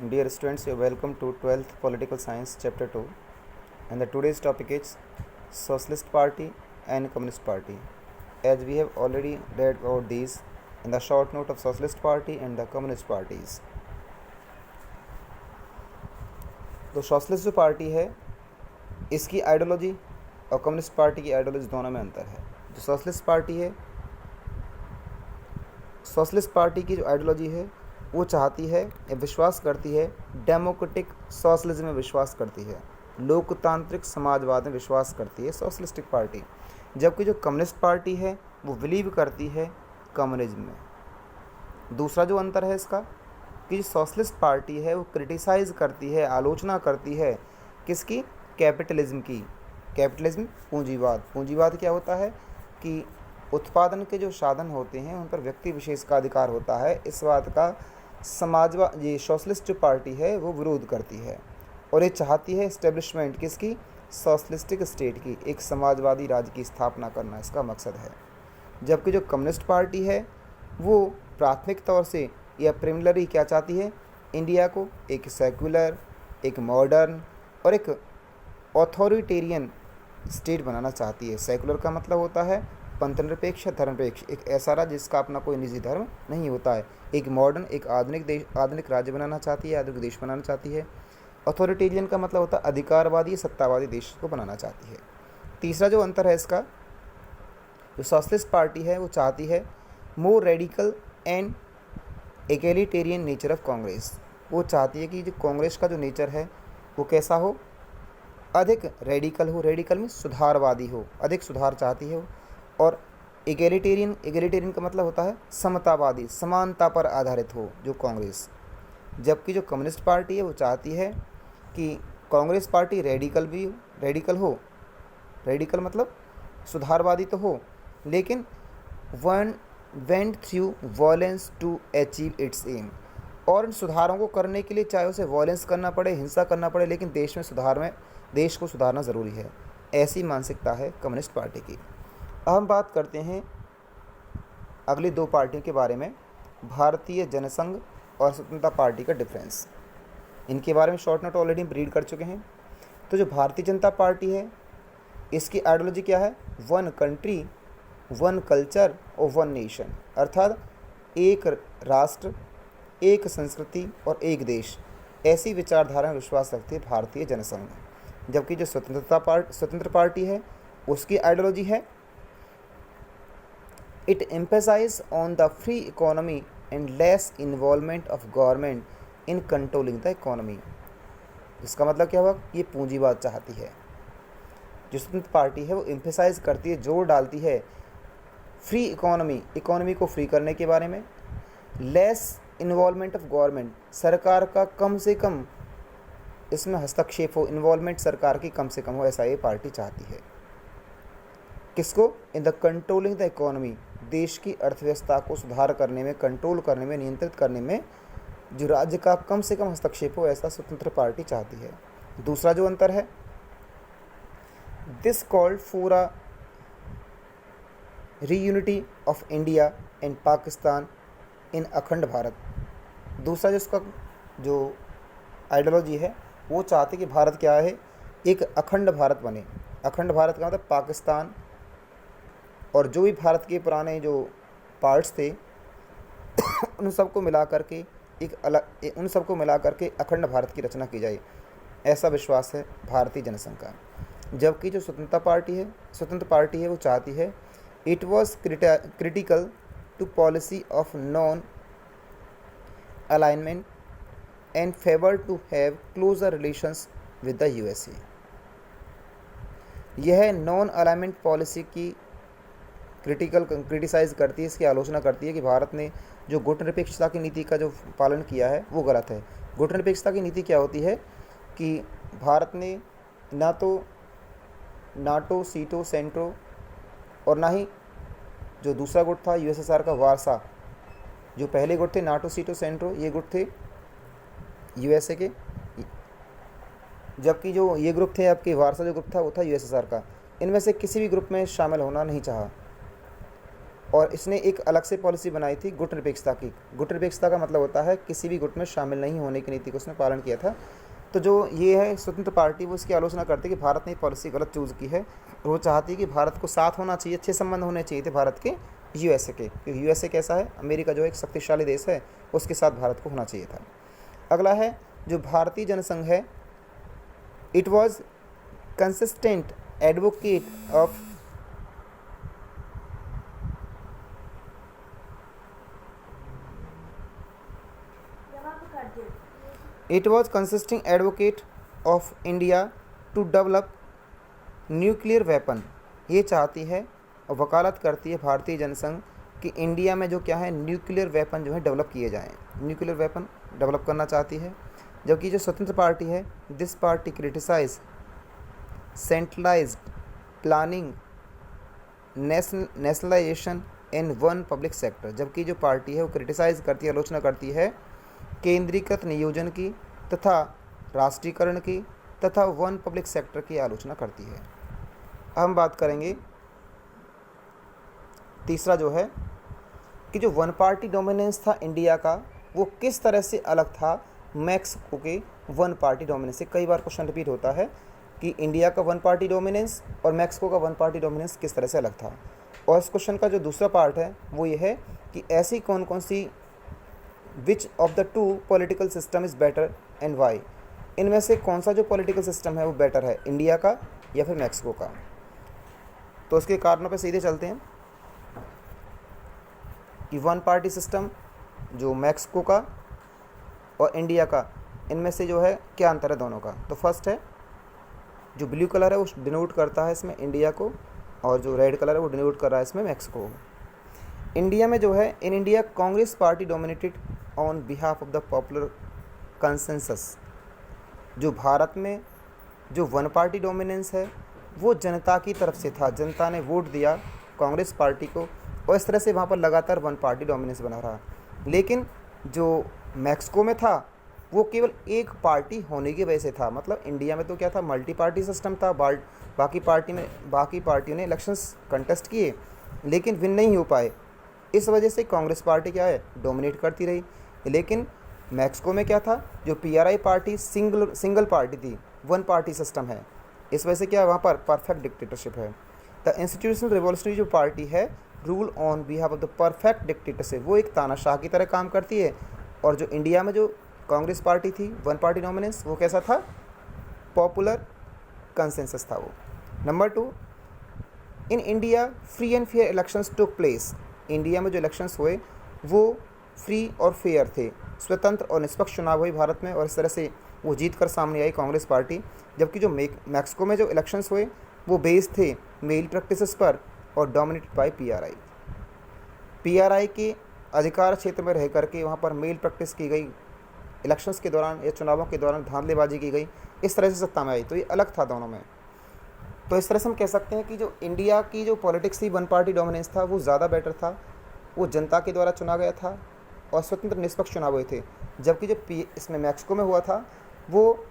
Dear students, you are welcome to 12th Political Science Chapter 2, and the today's topic is Socialist Party and Communist Party. As we have already read about these in the short note of Socialist Party and the Communist Parties. तो socialist जो party है इसकी ideology और communist party की ideology दोनों में अंतर है। जो सोशलिस्ट पार्टी है, सोशलिस्ट पार्टी की जो आइडियोलॉजी है वो चाहती है या विश्वास करती है डेमोक्रेटिक सोशलिज्म में विश्वास करती है, लोकतांत्रिक समाजवाद में विश्वास करती है सोशलिस्टिक पार्टी। जबकि जो कम्युनिस्ट पार्टी है वो बिलीव करती है कम्युनिज्म में। दूसरा जो अंतर है इसका कि जो सोशलिस्ट पार्टी है वो क्रिटिसाइज़ करती है, आलोचना करती है किसकी? कैपिटलिज्म की। कैपिटलिज्म पूंजीवाद। पूंजीवाद क्या होता है कि उत्पादन के जो साधन होते हैं उन पर व्यक्ति विशेष का अधिकार होता है। इस बात का समाजवाद ये सोशलिस्ट जो पार्टी है वो विरोध करती है और ये चाहती है इस्टेब्लिशमेंट किसकी? सोशलिस्टिक स्टेट की, एक समाजवादी राज्य की स्थापना करना इसका मकसद है। जबकि जो कम्युनिस्ट पार्टी है वो प्राथमिक तौर से या प्रिमिलरी क्या चाहती है? इंडिया को एक सेक्युलर, एक मॉडर्न और एक ऑथोरिटेरियन स्टेट बनाना चाहती है। सेक्युलर का मतलब होता है पंथनिरपेक्ष, धर्मनिरपेक्ष, एक ऐसा राज्य जिसका अपना कोई निजी धर्म नहीं होता है। एक मॉडर्न, एक आधुनिक देश, आधुनिक राज्य बनाना चाहती है, आधुनिक देश बनाना चाहती है। ऑथोरिटेरियन का मतलब होता है अधिकारवादी, सत्तावादी देश को बनाना चाहती है। तीसरा जो अंतर है इसका, जो सोशलिस्ट पार्टी है वो चाहती है more radical and egalitarian nature of Congress. वो चाहती है कि जो कांग्रेस का जो नेचर है वो कैसा हो? अधिक रेडिकल हो। रेडिकल में सुधारवादी हो, अधिक सुधार चाहती है वो। और एगैलिटेरियन, एगैलिटेरियन का मतलब होता है समतावादी, समानता पर आधारित हो जो कांग्रेस। जबकि जो कम्युनिस्ट पार्टी है वो चाहती है कि कांग्रेस पार्टी रेडिकल भी रेडिकल हो, रेडिकल मतलब सुधारवादी तो हो, लेकिन one went through violence to achieve its aim. और इन सुधारों को करने के लिए चाहे उसे वॉयलेंस करना पड़े, हिंसा करना पड़े, लेकिन देश को सुधारना ज़रूरी है। ऐसी मानसिकता है कम्युनिस्ट पार्टी की। अब हम बात करते हैं अगली दो पार्टियों के बारे में, भारतीय जनसंघ और स्वतंत्रता पार्टी का डिफरेंस। इनके बारे में शॉर्ट नोट ऑलरेडी हम रीड कर चुके हैं। तो जो भारतीय जनता पार्टी है इसकी आइडियोलॉजी क्या है? वन कंट्री, वन कल्चर और वन नेशन, अर्थात एक राष्ट्र, एक संस्कृति और एक देश, ऐसी विचारधारा में विश्वास रखती है भारतीय जनसंघ। जबकि जो स्वतंत्र पार्टी है उसकी आइडियोलॉजी है it emphasize on the free economy and less involvement of government in controlling the economy. इसका मतलब क्या हुआ? ये पूंजीवाद चाहती है। जो स्वतंत्र पार्टी है वो एम्फेसाइज करती है, जोर डालती है फ्री इकोनॉमी, इकोनॉमी को फ्री करने के बारे में, लेस इन्वॉल्वमेंट ऑफ गवर्नमेंट, सरकार का कम से कम इसमें हस्तक्षेप हो, इन्वॉल्वमेंट सरकार की कम से कम हो, ऐसा ये पार्टी चाहती है। किसको? In the controlling the economy, देश की अर्थव्यवस्था को सुधार करने में, कंट्रोल करने में, नियंत्रित करने में जो राज्य का कम से कम हस्तक्षेप हो, ऐसा स्वतंत्र पार्टी चाहती है। दूसरा जो अंतर है, this called for a reunity of India and Pakistan in Akhand Bharat. दूसरा जो इसका जो आइडियोलॉजी है वो चाहते कि भारत क्या है? एक अखंड भारत बने। अखंड भारत का मतलब पाकिस्तान और जो भी भारत के पुराने जो पार्ट्स थे उन सबको मिला करके उन सबको मिला करके अखंड भारत की रचना की जाए, ऐसा विश्वास है भारतीय जनसंघ का। जबकि जो स्वतंत्र पार्टी है वो चाहती है it was critical to policy of non alignment and favour to have closer relations with the USA. यह नॉन अलाइनमेंट पॉलिसी की क्रिटिसाइज़ करती है, इसकी आलोचना करती है कि भारत ने जो गुटनिरपेक्षता की नीति का जो पालन किया है वो गलत है। गुटनिरपेक्षता की नीति क्या होती है कि भारत ने ना तो नाटो, सीटो, सेंट्रो और ना ही जो दूसरा गुट था यूएसएसआर का वारसा, जो पहले गुट थे नाटो, सीटो, सेंट्रो, ये गुट थे यूएसए के, जबकि जो ये ग्रुप थे आपके वारसा जो ग्रुप था वो था यूएसएसआर का। इनमें से किसी भी ग्रुप में शामिल होना नहीं चाहा और इसने एक अलग से पॉलिसी बनाई थी गुट निरपेक्षता की। गुट निरपेक्षता का मतलब होता है किसी भी गुट में शामिल नहीं होने की नीति को उसने पालन किया था। तो जो ये है स्वतंत्र पार्टी, वो इसकी आलोचना करती है कि भारत ने पॉलिसी गलत चूज़ की है और वो चाहती है कि भारत को साथ होना चाहिए, अच्छे संबंध होने चाहिए थे भारत के यूएसए के, क्योंकि यूएसए कैसा है, अमेरिका जो एक शक्तिशाली देश है, उसके साथ भारत को होना चाहिए था। अगला है जो भारतीय जनसंघ है, it was consistent advocate of It was consisting advocate of India to develop nuclear weapon। ये चाहती है और वकालत करती है भारतीय जनसंघ कि इंडिया में जो क्या है न्यूक्लियर वेपन जो है डेवलप किए जाएं, न्यूक्लियर वेपन डेवलप करना चाहती है। जबकि जो स्वतंत्र पार्टी है, this party criticise centralised planning nationalisation in one public sector. जबकि जो पार्टी है वो क्रिटिसाइज करती है, आलोचना करती है केंद्रीकृत नियोजन की तथा राष्ट्रीयकरण की तथा वन पब्लिक सेक्टर की आलोचना करती है। हम बात करेंगे तीसरा जो है कि जो वन पार्टी डोमिनेंस था इंडिया का, वो किस तरह से अलग था मैक्सिको के वन पार्टी डोमिनेंस से। कई बार क्वेश्चन रिपीट होता है कि इंडिया का वन पार्टी डोमिनेंस और मैक्सिको का वन पार्टी डोमिनेंस किस तरह से अलग था। और इस क्वेश्चन का जो दूसरा पार्ट है वो ये है कि ऐसी कौन कौन सी which of the two political system is better and why, इनमें से कौन सा जो पॉलिटिकल सिस्टम है वो बेटर है, इंडिया का या फिर मैक्सिको का। तो उसके कारणों पे सीधे चलते हैं कि वन पार्टी सिस्टम जो मैक्सिको का और इंडिया का, इनमें से जो है क्या अंतर है दोनों का। तो फर्स्ट है जो ब्लू कलर है वो डिनोट करता है इसमें इंडिया को, और जो रेड कलर है वो डिनोट कर रहा है इसमें मैक्सिको को। इंडिया में जो है in India Congress party dominated on behalf of the popular consensus. जो भारत में जो वन पार्टी डोमिनेंस है वो जनता की तरफ से था, जनता ने वोट दिया कांग्रेस पार्टी को और इस तरह से वहाँ पर लगातार वन पार्टी डोमिनेंस बना रहा। लेकिन जो मैक्सिको में था वो केवल एक पार्टी होने की वजह से था। मतलब इंडिया में तो क्या था, मल्टी पार्टी सिस्टम था, बाकी पार्टियों ने इलेक्शंस कंटेस्ट किए लेकिन विन नहीं हो पाए। इस वजह से कांग्रेस पार्टी क्या है, डोमिनेट करती रही। लेकिन मैक्सिको में क्या था, जो पीआरआई पार्टी सिंगल पार्टी थी, वन पार्टी सिस्टम है, इस वजह से क्या है वहाँ पर परफेक्ट डिक्टेटरशिप है। द इंस्टीट्यूशनल रिवॉल्यूशनरी जो पार्टी है rule on behalf of the perfect dictatorship, वो एक तानाशाह की तरह काम करती है। और जो इंडिया में जो कांग्रेस पार्टी थी वन पार्टी डोमिनेंस, वो कैसा था, पॉपुलर कंसेंसस था वो। Number 2, in India free and fair elections took place. India में जो इलेक्शंस हुए वो फ्री और फेयर थे, स्वतंत्र और निष्पक्ष चुनाव हुए भारत में, और इस तरह से वो जीत कर सामने आई कांग्रेस पार्टी। जबकि जो मैक्सिको में जो इलेक्शंस हुए वो बेस्ड थे मेल प्रैक्टिसेस पर और डोमिनेटेड बाय पीआरआई। पीआरआई के अधिकार क्षेत्र में रह करके वहाँ पर मेल प्रैक्टिस की गई, इलेक्शंस के दौरान या चुनावों के दौरान धांधलेबाजी की गई, इस तरह से सत्ता में आई। तो ये अलग था दोनों में। तो इस तरह से हम कह सकते हैं कि जो इंडिया की जो पॉलिटिक्स थी वन पार्टी डोमिनेंस था वो ज़्यादा बेटर था, वो जनता के द्वारा चुना गया था और स्वतंत्र निष्पक्ष चुनाव हुए थे। जबकि जो इसमें मैक्सिको में हुआ था वो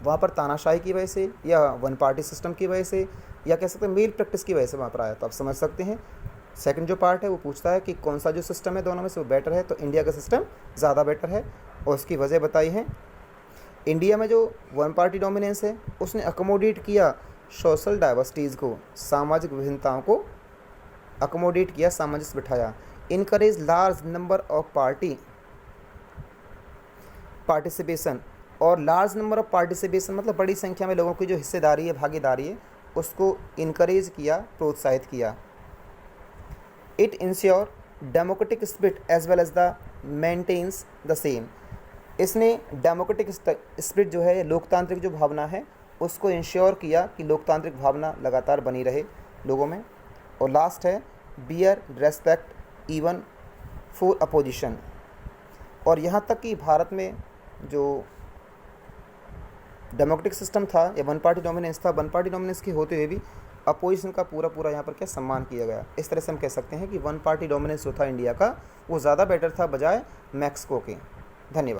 वहाँ पर तानाशाही की वजह से या वन पार्टी सिस्टम की वजह से या कह सकते हैं मेल प्रैक्टिस की वजह से वहाँ पर आया। तो आप समझ सकते हैं सेकंड जो पार्ट है वो पूछता है कि कौन सा जो सिस्टम है दोनों में से वो बेटर है, तो इंडिया का सिस्टम ज़्यादा बेटर है और उसकी वजह बताई है। इंडिया में जो वन पार्टी डोमिनेंस है उसने अकोमोडेट किया सोशल डाइवर्सिटीज़ को, सामाजिक विभिन्नताओं को अकोमोडेट किया, सामंजस्य बिठाया। Encourage large number of participation, और लार्ज नंबर ऑफ पार्टिसिपेशन मतलब बड़ी संख्या में लोगों की जो हिस्सेदारी है, भागीदारी है, उसको इनकरेज किया, प्रोत्साहित किया। It ensure democratic spirit as well as the maintains the same. इसने डेमोक्रेटिक स्पिरिट जो है, लोकतांत्रिक जो भावना है, उसको इंश्योर किया कि लोकतांत्रिक भावना लगातार बनी रहे लोगों में। और लास्ट है bear respect even for opposition. और यहाँ तक कि भारत में जो डेमोक्रेटिक सिस्टम था या वन पार्टी डोमिनेंस था, वन पार्टी डोमिनेंस के होते हुए भी अपोजिशन का पूरा यहाँ पर क्या सम्मान किया गया। इस तरह से हम कह सकते हैं कि वन पार्टी डोमिनेंस जो था इंडिया का वो ज़्यादा बेटर था बजाय मैक्सिको के। धन्यवाद।